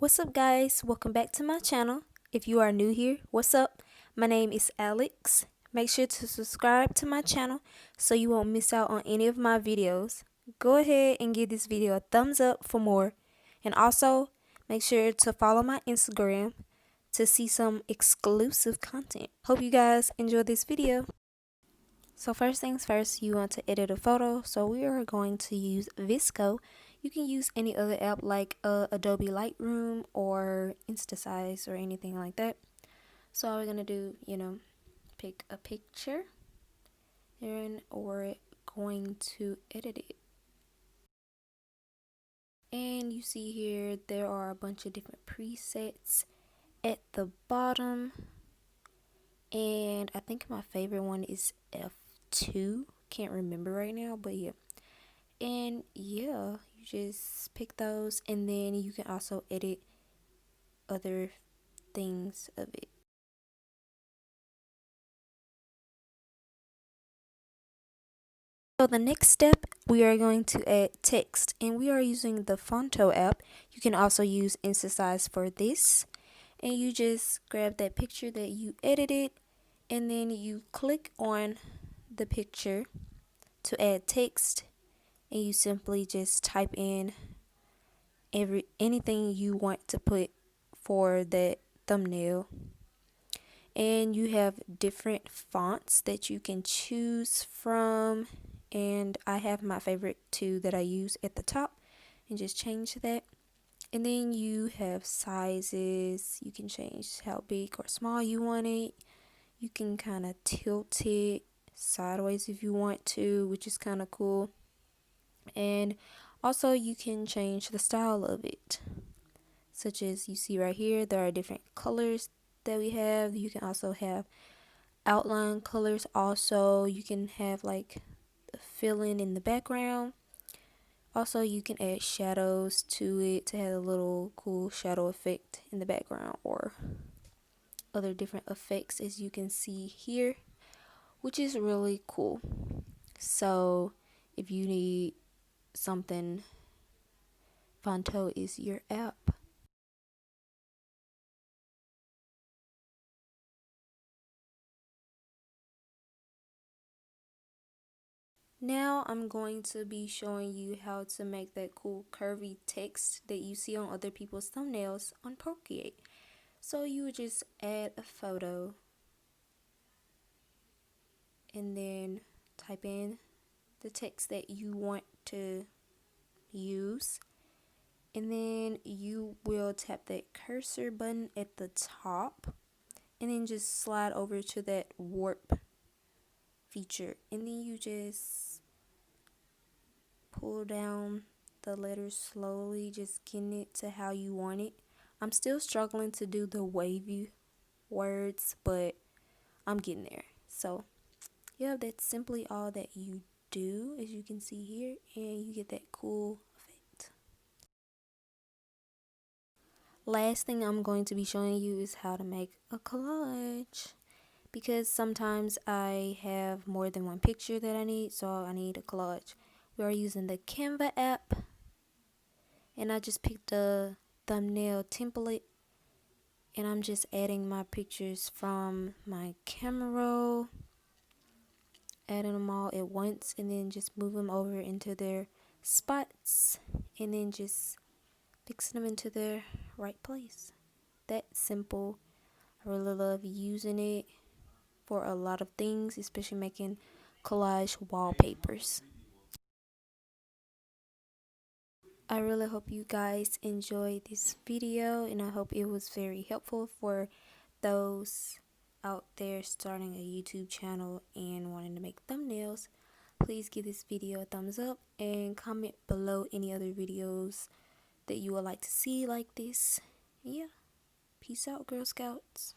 What's up guys, welcome back to my channel. If you are new here, what's up? My name is Alex. Make sure to subscribe to my channel so you won't miss out on any of my videos. Go ahead and give this video a thumbs up for more, and also make sure to follow my Instagram to see some exclusive content. Hope you guys enjoy this video. So first things first, you want to edit a photo, so we are going to use Vsco. You can use any other app like Adobe Lightroom or Esthetics or anything like that. So all we're going to do, pick a picture and we're going to edit it. And you see here there are a bunch of different presets at the bottom. And I think my favorite one is F2. Can't remember right now, but yeah. And yeah, you just pick those, and then you can also edit other things of it. So the next step, we are going to add text, and we are using the Phonto app. You can also use Esthetics for this, and you just grab that picture that you edited, and then you click on the picture to add text, and you simply just type in anything you want to put for that thumbnail. And you have different fonts that you can choose from, and I have my favorite two that I use at the top, and just change that. And then you have sizes. You can change how big or small you want it. You can kind of tilt it sideways if you want to, which is kind of cool. And also you can change the style of it, such as you see right here, there are different colors that we have. You can also have outline colors. Also you can have like the fill-in in the background. Also you can add shadows to it to have a little cool shadow effect in the background, or other different effects as you can see here, which is really cool. So if you need something, Phonto is your app. Now I'm going to be showing you how to make that cool curvy text that you see on other people's thumbnails on Procreate. So you would just add a photo and then type in the text that you want to use, and then you will tap that cursor button at the top and then just slide over to that warp feature, and then you just pull down the letters slowly, just getting it to how you want it. I'm still struggling to do the wavy words, but I'm getting there. So yeah, that's simply all that you do, as you can see here, and you get that cool effect. Last thing I'm going to be showing you is how to make a collage, because sometimes I have more than one picture that I need, so I need a collage. We are using the Canva app, and I just picked a thumbnail template, and I'm just adding my pictures from my camera roll, adding them all at once, and then just move them over into their spots, and then just fixing them into their right place. That simple. I really love using it for a lot of things, especially making collage wallpapers. I really hope you guys enjoyed this video, and I hope it was very helpful for those out there starting a YouTube channel and wanting to make thumbnails. Please give this video a thumbs up and comment below any other videos that you would like to see like this. Yeah, peace out, Girl Scouts.